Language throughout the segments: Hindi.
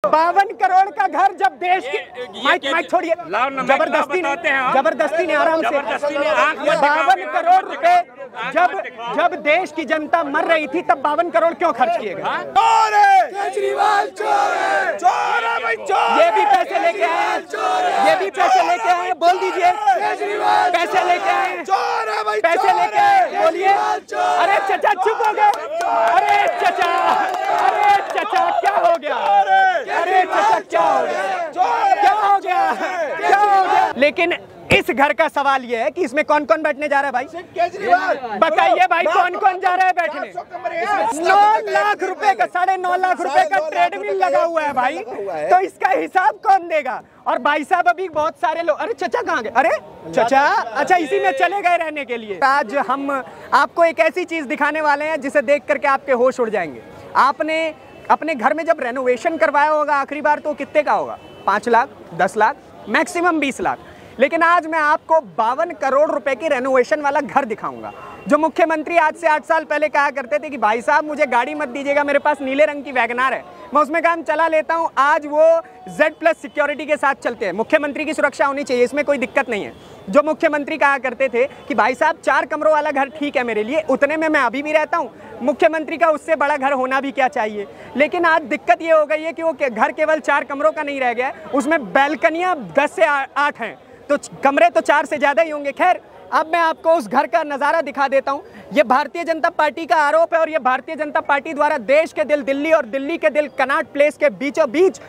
52 करोड़ का घर जब देश की माइक छोड़िए, जबरदस्ती ने आराम से 52 करोड़ रुपए जब देश की जनता मर रही थी तब 52 करोड़ क्यों खर्च किए गए? केजरीवाल चोर है, चोर है भाई, चोर। ये भी पैसे लेके आए, ये भी पैसे लेके आए, बोल दीजिए पैसे लेके आए, चोर है भाई, पैसे लेके आए, बोलिए। अरे चचा चुप हो गए, अरे चचा क्या हो गया, अरे चचा क्या हो गया, क्या हो गया? लेकिन इस घर का सवाल ये है कि इसमें कौन कौन बैठने जा रहा है भाई? केजरीवाल बताइए भाई, कौन कौन जा रहा है बैठने? 9 लाख रुपए का, 9.5 लाख रुपए का ट्रेडमिल लगा हुआ है भाई, तो इसका हिसाब कौन देगा? और भाई साहब अभी बहुत सारे लोग, अरे चचा कहाँ गए? अरे चचा, अच्छा इसी में चले गए रहने के लिए। आज हम आपको एक ऐसी चीज दिखाने वाले हैं जिसे देख करके आपके होश उड़ जाएंगे। आपने अपने घर में जब रेनोवेशन करवाया होगा आखिरी बार तो कितने का होगा? 5 लाख, 10 लाख, मैक्सिमम 20 लाख। लेकिन आज मैं आपको 52 करोड़ रुपए की रेनोवेशन वाला घर दिखाऊंगा, जो मुख्यमंत्री आज से 8 साल पहले कहा करते थे कि भाई साहब मुझे गाड़ी मत दीजिएगा, मेरे पास नीले रंग की वैगनार है, मैं उसमें काम चला लेता हूं। आज वो Z+ सिक्योरिटी के साथ चलते हैं। मुख्यमंत्री की सुरक्षा होनी चाहिए, इसमें कोई दिक्कत नहीं है। जो मुख्यमंत्री कहा करते थे कि भाई साहब 4 कमरों वाला घर ठीक है मेरे लिए, उतने में मैं अभी भी रहता हूं, मुख्यमंत्री का उससे बड़ा घर होना भी क्या चाहिए। लेकिन आज दिक्कत ये हो गई है कि वो घर केवल 4 कमरों का नहीं रह गया, उसमें बैल्कनियां 10 से 8 हैं, तो कमरे तो 4 से ज्यादा ही होंगे। खैर, अब मैं आपको उस घर का नज़ारा दिखा देता हूं। ये भारतीय जनता पार्टी का आरोप है और ये भारतीय जनता पार्टी द्वारा देश के दिल दिल्ली और दिल्ली के दिल कनॉट प्लेस के बीचों बीच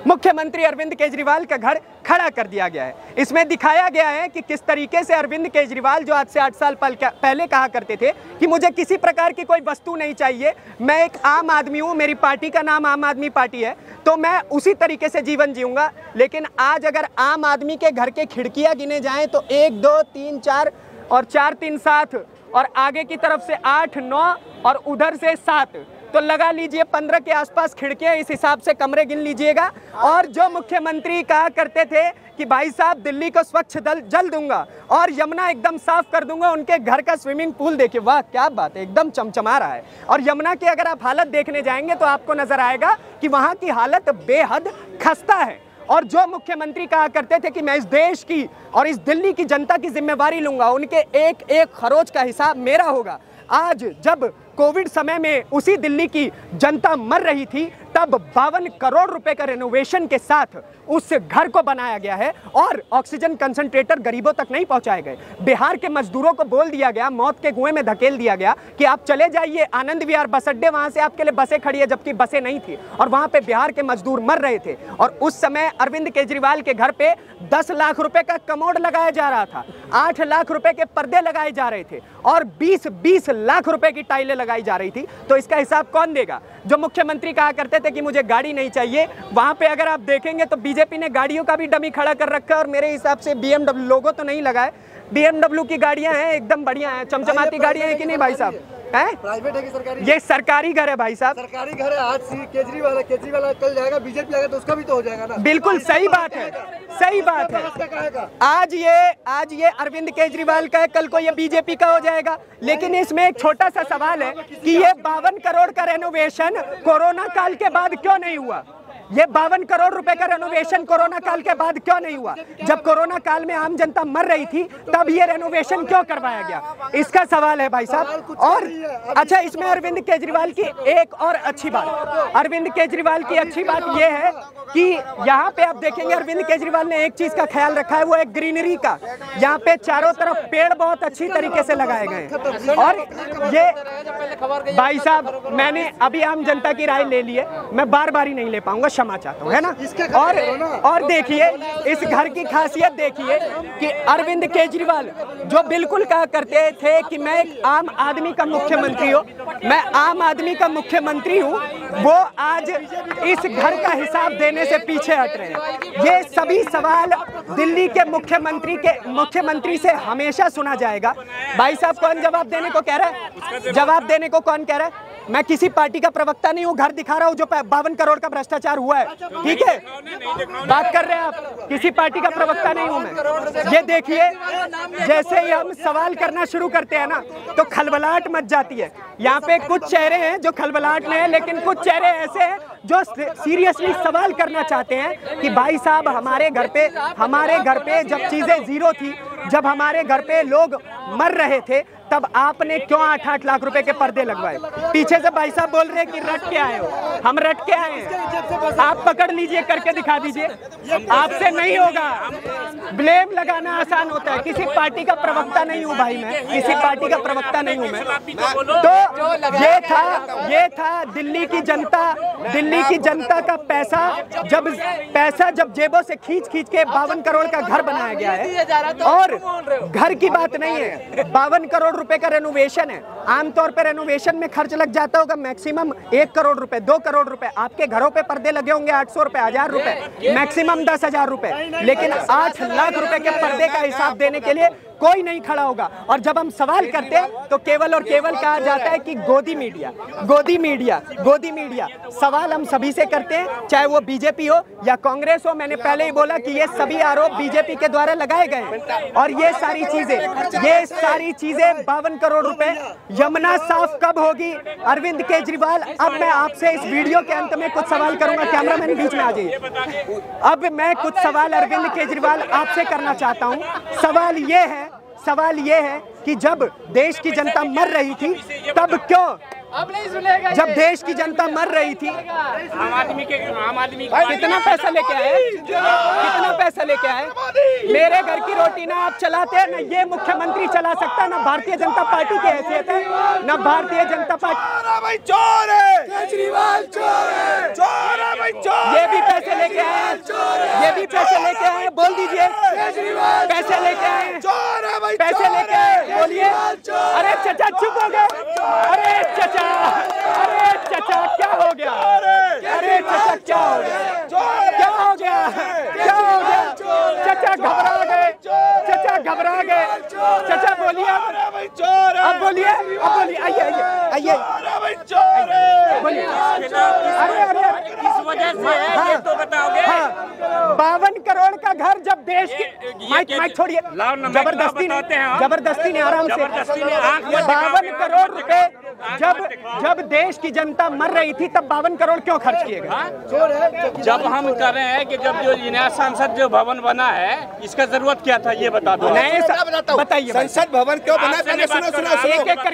मुख्यमंत्री अरविंद केजरीवाल का घर खड़ा कर दिया गया है। इसमें दिखाया गया है कि किस तरीके से अरविंद केजरीवाल, जो आज से 8 साल पहले कहा करते थे कि मुझे किसी प्रकार की कोई वस्तु नहीं चाहिए, मैं एक आम आदमी हूं, मेरी पार्टी का नाम आम आदमी पार्टी है, तो मैं उसी तरीके से जीवन जीऊंगा। लेकिन आज अगर आम आदमी के घर के खिड़कियां गिने जाएं तो 1 2 3 4 और 4 3 7 और आगे की तरफ से 8 9 और उधर से 7, तो लगा लीजिए 15 के आसपास खिड़कियां, इस हिसाब से कमरे गिन लीजिएगा। और जो मुख्यमंत्री कहा करते थे कि भाई साहब दिल्ली को स्वच्छ जल दूंगा और यमुना एकदम साफ कर दूंगा, उनके घर का स्विमिंग पूल देखिए, वाह क्या बात है, एकदम चमचमा रहा है। और यमुना की अगर आप हालत देखने जाएंगे तो आपको नजर आएगा कि वहां की हालत बेहद खस्ता है। और जो मुख्यमंत्री कहा करते थे कि मैं इस देश की और इस दिल्ली की जनता की जिम्मेवारी लूंगा, उनके एक एक खरोच का हिसाब मेरा होगा। आज जब कोविड समय में उसी दिल्ली की जनता मर रही थी, तब 52 करोड़ रुपए का रेनोवेशन के साथ उस घर को बनाया गया है और ऑक्सीजन कंसंट्रेटर गरीबों तक नहीं पहुंचाए गए। बिहार के मजदूरों को बोल दिया गया, मौत के कुएं में धकेल दिया गया कि आप चले जाइए आनंद विहार बस अड्डे, वहां से आपके लिए बसें खड़ी है, जबकि बसें नहीं थी और वहां पे बिहार के मजदूर मर रहे थे। और उस समय अरविंद केजरीवाल के घर पे 10 लाख रुपए का कमोड लगाया जा रहा था, 8 लाख रुपए के पर्दे लगाए जा रहे थे और 20 लाख रुपए की टाइलें लगाई जा रही थी। तो इसका हिसाब कौन देगा? जो मुख्यमंत्री कहा करते थे कि मुझे गाड़ी नहीं चाहिए, वहां पे अगर आप देखेंगे तो बीजेपी ने गाड़ियों का भी डमी खड़ा कर रखा है और मेरे हिसाब से BMW लोगो तो नहीं लगाए, BMW की गाड़ियां हैं, एकदम बढ़िया हैं, चमचमाती गाड़ियां हैं कि नहीं भाई साहब? है प्राइवेट है कि सरकारी? ये सरकारी घर है भाई साहब, सरकारी घर है। आज केजरीवाल कल जाएगा, बीजेपी आएगा तो उसका भी तो हो जाएगा ना। बिल्कुल सही बात है, सही बात है। आज ये अरविंद केजरीवाल का है, कल को ये बीजेपी का हो जाएगा। लेकिन इसमें एक छोटा सा सवाल है कि ये 52 करोड़ का रेनोवेशन कोरोना काल के बाद क्यों नहीं हुआ? ये 52 करोड़ रुपए का रेनोवेशन कोरोना काल के बाद क्यों नहीं हुआ? जब कोरोना काल में आम जनता मर रही थी तब ये रेनोवेशन क्यों करवाया गया? इसका सवाल है भाई साहब। और अच्छा, इसमें अरविंद केजरीवाल की एक और अच्छी बात, अरविंद केजरीवाल की अच्छी बात ये है कि यहाँ पे आप देखेंगे अरविंद केजरीवाल ने एक चीज का ख्याल रखा है, वो है ग्रीनरी का। यहाँ पे चारों तरफ पेड़ बहुत अच्छी तरीके से लगाए गए। और ये भाई साहब, मैंने अभी आम जनता की राय ले ली है, मैं बार बार ही नहीं ले पाऊंगा, क्षमा चाहता हूँ, है ना। और देखिए इस घर की खासियत देखिए कि अरविंद केजरीवाल जो बिल्कुल कहा करते थे कि मैं एक आम आदमी का मुख्यमंत्री हूँ, मैं आम आदमी का मुख्यमंत्री हूँ, वो आज इस घर का हिसाब देने से पीछे हट रहे हैं। ये सभी सवाल दिल्ली के मुख्यमंत्री से हमेशा सुना जाएगा। भाई साहब, कौन जवाब देने को कह रहा है? जवाब देने को कौन कह रहा है? मैं किसी पार्टी का प्रवक्ता नहीं हूँ, घर दिखा रहा हूँ जो 52 करोड़ का भ्रष्टाचार हुआ है, ठीक है। बात कर रहे हैं आप, किसी पार्टी का प्रवक्ता नहीं हूँ मैं। ये देखिए, जैसे ही हम सवाल करना शुरू करते हैं ना तो खलबलाहट मच जाती है। यहाँ पे कुछ चेहरे हैं जो खलबलाहट में है, लेकिन कुछ चेहरे ऐसे हैं जो सीरियसली सवाल करना चाहते हैं कि भाई साहब हमारे घर पे जब चीजें जीरो थी, जब हमारे घर पे लोग मर रहे थे, तब आपने क्यों 8-8 लाख रुपए के पर्दे लगवाए। पीछे से भाई साहब बोल रहे हैं कि रट के आए हो, हम रट के आए हैं। आप पकड़ लीजिए, करके दिखा दीजिए, आपसे नहीं होगा। ब्लेम लगाना आसान होता है। किसी पार्टी का प्रवक्ता नहीं हूँ भाई मैं, किसी पार्टी का प्रवक्ता नहीं हूँ मैं। तो ये था दिल्ली की जनता का पैसा जब जेबों से खींच के 52 करोड़ का घर बनाया गया है। और घर की बात नहीं है, 52 करोड़ रुपए का रेनोवेशन है। आमतौर पे रेनोवेशन में खर्च लग जाता होगा मैक्सिमम 1 करोड़ रुपए, 2 करोड़ रुपए। आपके घरों पे पर्दे लगे होंगे 800 रुपए, 1000 रुपए, मैक्सिमम 10,000 रुपए, लेकिन 8 लाख रुपए के पर्दे का हिसाब देने के लिए कोई नहीं खड़ा होगा। और जब हम सवाल करते तो केवल और केवल कहा जाता है कि गोदी मीडिया। सवाल हम सभी से करते हैं, चाहे वो बीजेपी हो या कांग्रेस हो। मैंने पहले ही बोला कि ये सभी आरोप बीजेपी के द्वारा लगाए गए हैं। और ये सारी चीजें 52 करोड़ रुपए, यमुना साफ कब होगी अरविंद केजरीवाल। अब मैं आपसे इस वीडियो के अंत में कुछ सवाल करूंगा, कैमरामैन बीच में आ जाइए। अब मैं कुछ सवाल अरविंद केजरीवाल आपसे करना चाहता हूं। सवाल ये है कि जब देश की जनता मर रही थी तब क्यों, जब देश की जनता मर रही थी, आम आदमी कितना पैसा लेके आए, मेरे घर की रोटी ना आप चलाते हैं, ना ये मुख्यमंत्री चला सकता है, ना भारतीय जनता पार्टी की हैसियत है, ना भारतीय जनता पार्टी। चोर है केजरीवाल, चोर है भाई, चोर। ये भी पैसे लेके आए, बोल दीजिए पैसे लेके आए, चोर है भाई, पैसे लेके आए, बोलिए। अरे चचा चुप हो गए, अरे चचा क्या हो गया, अरे चचा क्या हो गया, चचा घबरा गए, चचा बोलिए, अब बोलिए, आइए बोलिए। अरे इस वजह से है, ये तो बताओगे। 52 करोड़ का घर जब देश की माइक छोड़िए, जबरदस्ती ने आराम से 52 करोड़ रुपए जब देश की जनता मर रही थी तब 52 करोड़ क्यों खर्च किए गए। जब हम कर रहे हैं कि जब जो नया संसद जो भवन बना है इसका जरूरत क्या था ये बता दो। बताइए संसद भवन क्यों बना, पहले सुनो,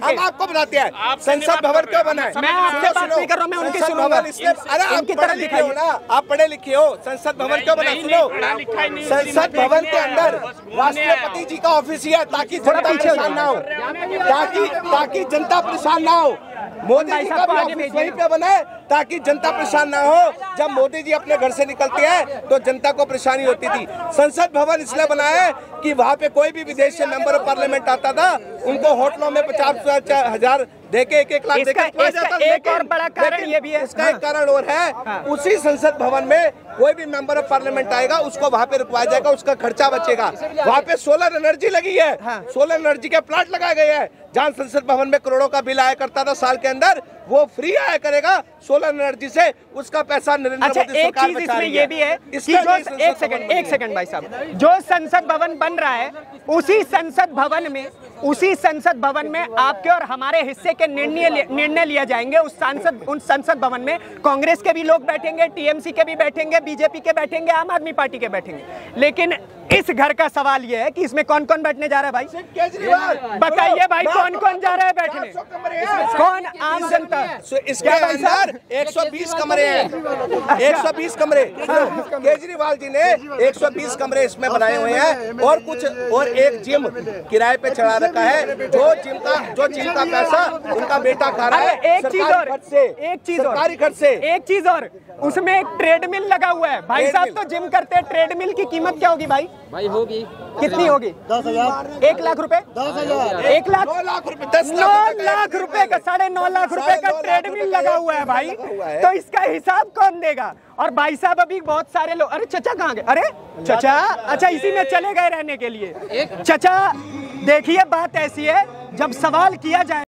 हम आपको बताते हैं संसद भवन क्यों बना है। मैं आपसे बात नहीं कर रहा हूं, मैं उनकी सुनूंगा। अरे आप पढ़े लिखे हो ना, आप पढ़े लिखे हो। संसद भवन क्यों बना, सुनो। संसद भवन के अंदर राष्ट्रपति जी का ऑफिस है ताकि जनता परेशान ना हो, ताकि जनता परेशान ना हो। मोदी जी का भी ऑफिस वहीं पे बना है ताकि जनता परेशान ना हो। जब मोदी जी अपने घर से निकलते हैं तो जनता को परेशानी होती थी। संसद भवन इसलिए बना है कि वहाँ पे कोई भी विदेश से मेंबर ऑफ पार्लियामेंट आता था, उनको होटलों में 50,000 देके 1-1 लाख देके एक और बड़ा कारण ये भी है, इसका एक कारण और है। उसी संसद भवन में कोई भी मेंबर ऑफ पार्लियामेंट आएगा उसको वहाँ पे रुकवाया जाएगा, उसका खर्चा बचेगा। वहाँ पे सोलर एनर्जी लगी है, सोलर एनर्जी के प्लांट लगाए गए हैं। जहाँ संसद भवन में करोड़ों का बिल आया करता था साल के अंदर, वो फ्री आया करेगा सोलर एनर्जी से, उसका पैसा नरेंद्र मोदी सरकार बचा रही है। ये भी है कि जो एक सेकंड भाई साहब, जो संसद भवन बन रहा है उसी संसद भवन में आपके और हमारे हिस्से के निर्णय लिया जाएंगे। उस संसद भवन में कांग्रेस के भी लोग बैठेंगे, टीएमसी के भी बैठेंगे, बीजेपी के बैठेंगे, आम आदमी पार्टी के बैठेंगे। लेकिन इस घर का सवाल यह है कि इसमें कौन कौन बैठने जा रहा है भाई, केजरीवाल बताइए भाई, कौन कौन जा रहा है बैठने, कौन आम जनता। इसके अंदर 120 कमरे हैं, 120 कमरे। केजरीवाल जी ने 120 कमरे इसमें बनाए हुए हैं और एक जिम किराए पे चढ़ा रखा है। जो जिम का पैसा उनका बेटा खा रहा है सरकारी खर्च से। एक चीज और, उसमें एक ट्रेडमिल लगा हुआ है। भाई साहब तो जिम करते हैं, ट्रेडमिल की कीमत क्या होगी भाई होगी कितनी होगी? 10,000, 1 लाख रुपए, 1 लाख, 9 लाख रुपए, 9 लाख रुपए का, 9.5 लाख रुपए का ट्रेडमिल लगा हुआ है भाई। तो इसका हिसाब कौन देगा? और भाई साहब अभी बहुत सारे लोग, अरे चचा कहाँ गए? अरे चचा, अच्छा इसी में चले गए रहने के लिए। चचा देखिए बात ऐसी है, जब सवाल किया जाए